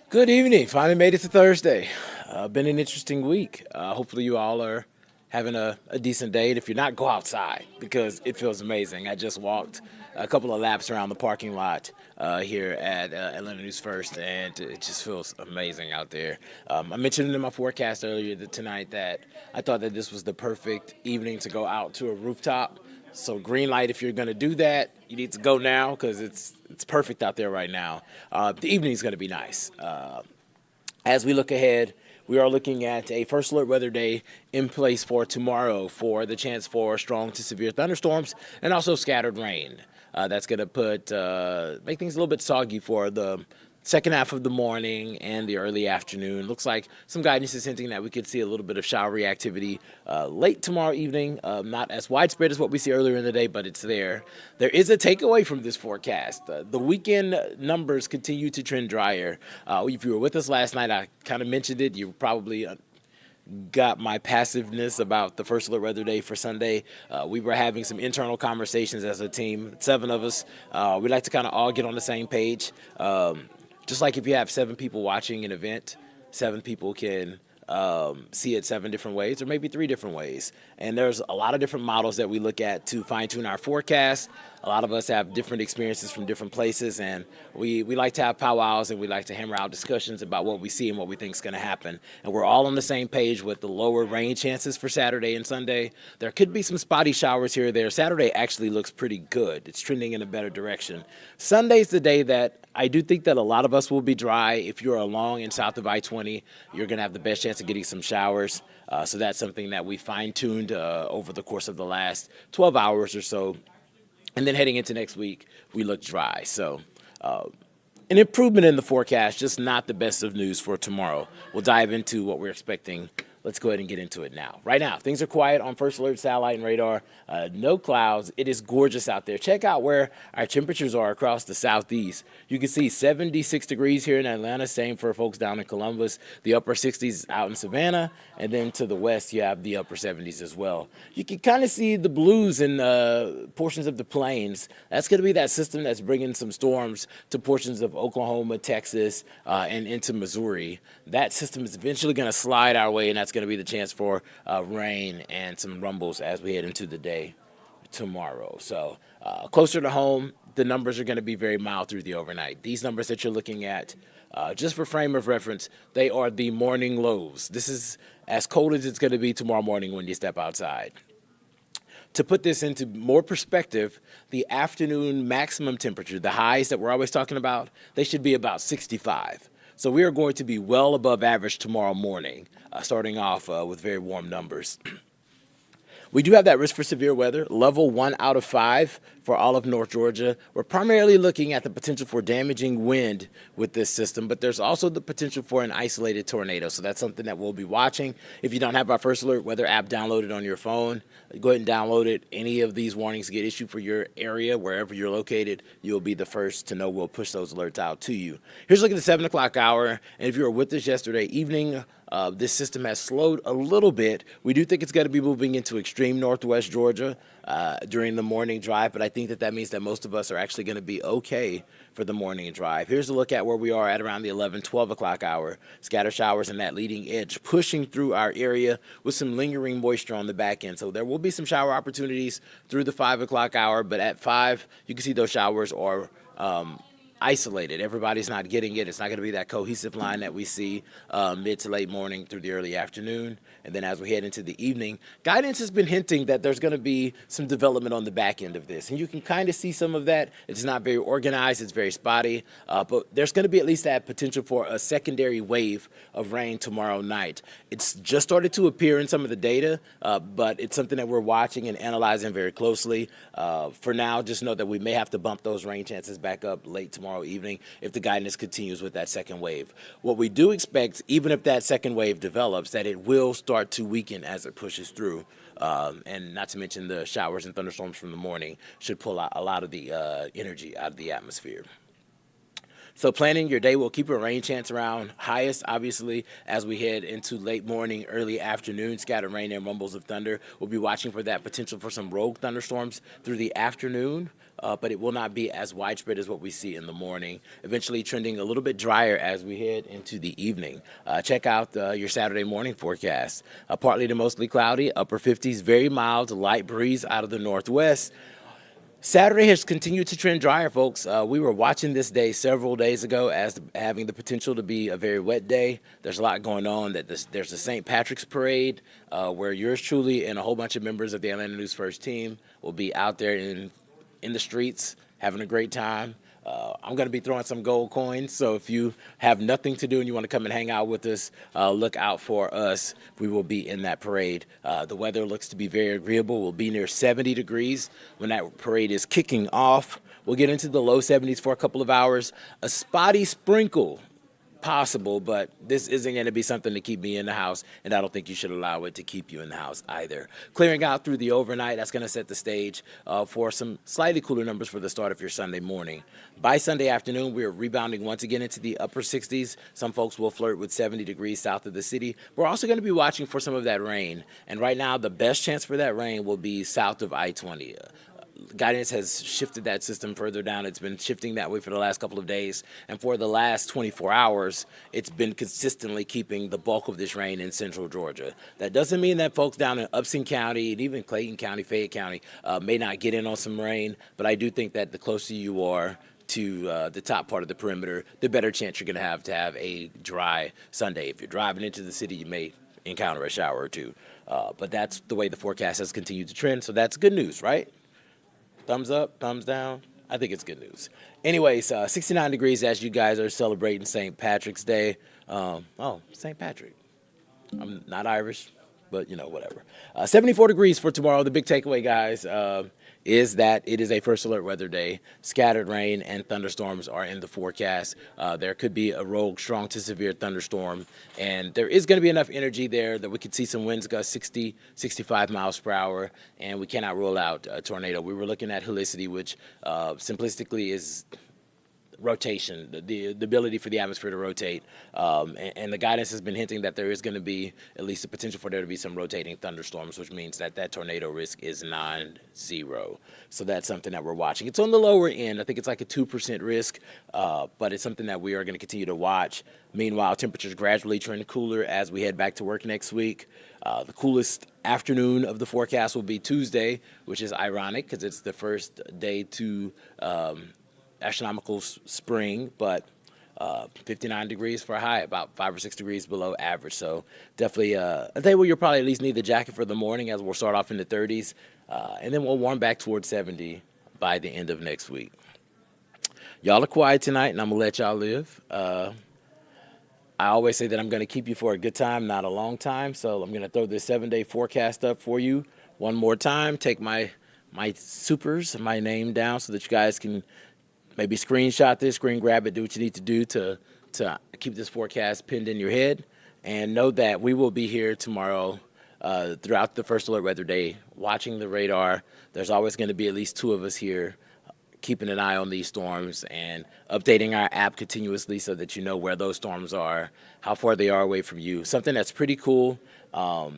Good evening. Finally made it to Thursday. Been an interesting week. Hopefully, you all are having a decent day. And if you're not, go outside because it feels amazing. I just walked a couple of laps around the parking lot here at Atlanta News First, and it just feels amazing out there. I mentioned in my forecast earlier tonight that I thought that this was the perfect evening to go out to a rooftop. So green light if you're going to do that. You need to go now because it's perfect out there right now. The evening's going to be nice. As we look ahead, we are looking at a first alert weather day in place for tomorrow for the chance for strong to severe thunderstorms and also scattered rain. That's going to make things a little bit soggy for the second half of the morning and the early afternoon. Looks like some guidance is hinting that we could see a little bit of showery activity late tomorrow evening. Not as widespread as what we see earlier in the day, but it's there. There is a takeaway from this forecast. The weekend numbers continue to trend drier. If you were with us last night, I kind of mentioned it. You probably got my passiveness about the first alert weather day for Sunday. We were having some internal conversations as a team, 7 of us. We like to kind of all get on the same page. Just like if you have 7 people watching an event, 7 people can see it 7 different ways or maybe 3 different ways. And there's a lot of different models that we look at to fine tune our forecast. A lot of us have different experiences from different places, and we like to have powwows and we like to hammer out discussions about what we see and what we think is going to happen. And we're all on the same page with the lower rain chances for Saturday and Sunday. There could be some spotty showers here or there. Saturday actually looks pretty good. It's trending in a better direction. Sunday's the day that I do think that a lot of us will be dry. If you're along in south of I-20, you're going to have the best chance of getting some showers. So that's something that we fine-tuned over the course of the last 12 hours or so. And then heading into next week, we look dry. So an improvement in the forecast, just not the best of news for tomorrow. We'll dive into what we're expecting. Let's go ahead and get into it now. Right now, things are quiet on First Alert satellite and radar. No clouds. It is gorgeous out there. Check out where our temperatures are across the southeast. You can see 76 degrees here in Atlanta. Same for folks down in Columbus. The upper 60s out in Savannah. And then to the west, you have the upper 70s as well. You can kind of see the blues in portions of the plains. That's going to be that system that's bringing some storms to portions of Oklahoma, Texas, and into Missouri. That system is eventually going to slide our way, and that's going to be the chance for rain and some rumbles as we head into the day tomorrow. So closer to home, the numbers are going to be very mild through the overnight. These numbers that you're looking at, just for frame of reference, they are the morning lows. This is as cold as it's going to be tomorrow morning when you step outside. To put this into more perspective, the afternoon maximum temperature, the highs that we're always talking about, they should be about 65. So we are going to be well above average tomorrow morning, starting off with very warm numbers. We do have that risk for severe weather, level 1 out of 5 for all of North Georgia. We're primarily looking at the potential for damaging wind with this system, but there's also the potential for an isolated tornado. So that's something that we'll be watching. If you don't have our First Alert weather app downloaded on your phone, go ahead and download it. Any of these warnings get issued for your area, wherever you're located, you'll be the first to know. We'll push those alerts out to you. Here's a look at the 7 o'clock hour, and if you were with us yesterday evening, this system has slowed a little bit. We do think it's going to be moving into extreme northwest Georgia during the morning drive, but I think that means that most of us are actually going to be okay for the morning drive. Here's a look at where we are at around the 11, 12 o'clock hour. Scatter showers and that leading edge pushing through our area with some lingering moisture on the back end. So there will be some shower opportunities through the 5 o'clock hour, but at 5, you can see those showers are isolated. Everybody's not getting it. It's not going to be that cohesive line that we see mid to late morning through the early afternoon. And then as we head into the evening, guidance has been hinting that there's going to be some development on the back end of this. And you can kind of see some of that. It's not very organized. It's very spotty. But there's going to be at least that potential for a secondary wave of rain tomorrow night. It's just started to appear in some of the data, but it's something that we're watching and analyzing very closely. For now, just know that we may have to bump those rain chances back up late tomorrow evening if the guidance continues with that second wave. What we do expect, even if that second wave develops, that it will start to weaken as it pushes through. And not to mention the showers and thunderstorms from the morning should pull out a lot of the energy out of the atmosphere. So planning your day will keep a rain chance around highest, obviously, as we head into late morning, early afternoon. Scattered rain and rumbles of thunder. We'll be watching for that potential for some rogue thunderstorms through the afternoon. But it will not be as widespread as what we see in the morning. Eventually trending a little bit drier as we head into the evening. Check out your Saturday morning forecast. Partly to mostly cloudy, upper 50s, very mild, light breeze out of the northwest. Saturday has continued to trend drier, folks. We were watching this day several days ago as having the potential to be a very wet day. There's a lot going on. There's the St. Patrick's Parade, where yours truly and a whole bunch of members of the Atlanta News First Team will be out there in the streets having a great time. I'm going to be throwing some gold coins, so if you have nothing to do and you want to come and hang out with us, look out for us. We will be in that parade. The weather looks to be very agreeable. We'll be near 70 degrees when that parade is kicking off. We'll get into the low 70s for a couple of hours. A spotty sprinkle possible, but this isn't going to be something to keep me in the house, and I don't think you should allow it to keep you in the house either. Clearing out through the overnight, that's going to set the stage for some slightly cooler numbers for the start of your Sunday morning. By Sunday afternoon, we're rebounding once again into the upper 60s. Some folks will flirt with 70 degrees south of the city. We're also going to be watching for some of that rain, and right now the best chance for that rain will be south of I-20. Guidance has shifted that system further down. It's been shifting that way for the last couple of days. And for the last 24 hours, it's been consistently keeping the bulk of this rain in central Georgia. That doesn't mean that folks down in Upson County and even Clayton County, Fayette County may not get in on some rain. But I do think that the closer you are to the top part of the perimeter, the better chance you're going to have a dry Sunday. If you're driving into the city, you may encounter a shower or two. But that's the way the forecast has continued to trend. So that's good news, right? Thumbs up, thumbs down. I think it's good news. Anyways, 69 degrees as you guys are celebrating St. Patrick's Day. St. Patrick. I'm not Irish, but, whatever. 74 degrees for tomorrow. The big takeaway, guys, is that it is a first alert weather day. Scattered rain and thunderstorms are in the forecast. There could be a rogue strong to severe thunderstorm, and there is going to be enough energy there that we could see some winds gust 60, 65 miles per hour, and we cannot rule out a tornado. We were looking at helicity, which simplistically is rotation, the ability for the atmosphere to rotate, and the guidance has been hinting that there is going to be at least the potential for there to be some rotating thunderstorms, which means that tornado risk is non-zero. So that's something that we're watching. It's on the lower end. I think it's like a 2% risk, but it's something that we are going to continue to watch. Meanwhile, temperatures gradually trend cooler as we head back to work next week. The coolest afternoon of the forecast will be Tuesday, which is ironic because it's the first day to astronomical spring, but 59 degrees for a high, about 5 or 6 degrees below average. So definitely a day where you'll probably at least need the jacket for the morning, as we'll start off in the 30s, and then we'll warm back towards 70 by the end of next week. Y'all are quiet tonight, and I'm going to let y'all live. I always say that I'm going to keep you for a good time, not a long time. So I'm going to throw this 7-day forecast up for you one more time. Take my supers, my name down so that you guys can maybe screenshot this, screen grab it, do what you need to do to keep this forecast pinned in your head. And know that we will be here tomorrow throughout the first alert weather day, watching the radar. There's always going to be at least 2 of us here keeping an eye on these storms and updating our app continuously so that you know where those storms are, how far they are away from you. Something that's pretty cool. I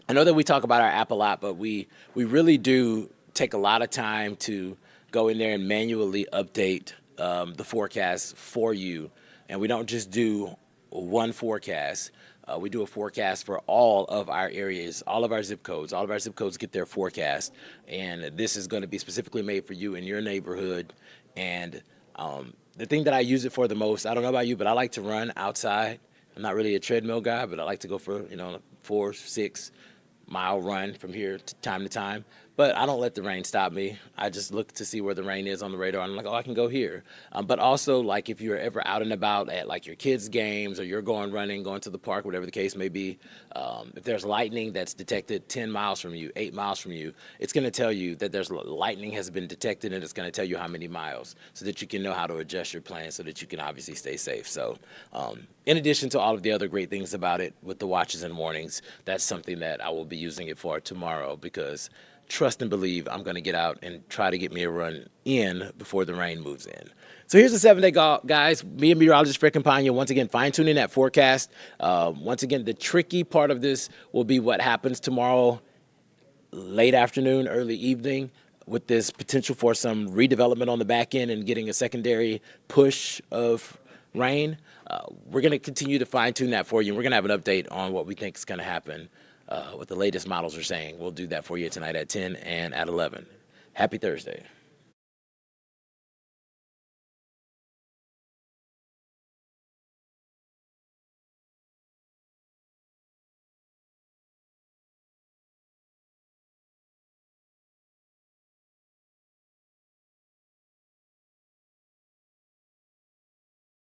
know that we talk about our app a lot, but we really do take a lot of time to go in there and manually update the forecast for you. And we don't just do one forecast. We do a forecast for all of our areas, all of our zip codes. All of our zip codes get their forecast. And this is going to be specifically made for you in your neighborhood. And the thing that I use it for the most, I don't know about you, but I like to run outside. I'm not really a treadmill guy, but I like to go for, a 4, 6 mile run from here time to time. But I don't let the rain stop me. I just look to see where the rain is on the radar. And I'm like, I can go here. But also, like, if you're ever out and about at, like, your kids' games or you're going running, going to the park, whatever the case may be, if there's lightning that's detected 10 miles from you, 8 miles from you, it's going to tell you that there's lightning has been detected, and it's going to tell you how many miles so that you can know how to adjust your plan so that you can obviously stay safe. So in addition to all of the other great things about it with the watches and warnings, that's something that I will be using it for tomorrow because trust trust and believe I'm going to get out and try to get me a run in before the rain moves in. So here's the 7-day guys. Me and meteorologist Fred Campagna once again fine-tuning that forecast. Once again, the tricky part of this will be what happens tomorrow late afternoon, early evening, with this potential for some redevelopment on the back end and getting a secondary push of rain. We're going to continue to fine-tune that for you. We're going to have an update on what we think is going to happen, what the latest models are saying. We'll do that for you tonight at 10 and at 11. Happy Thursday.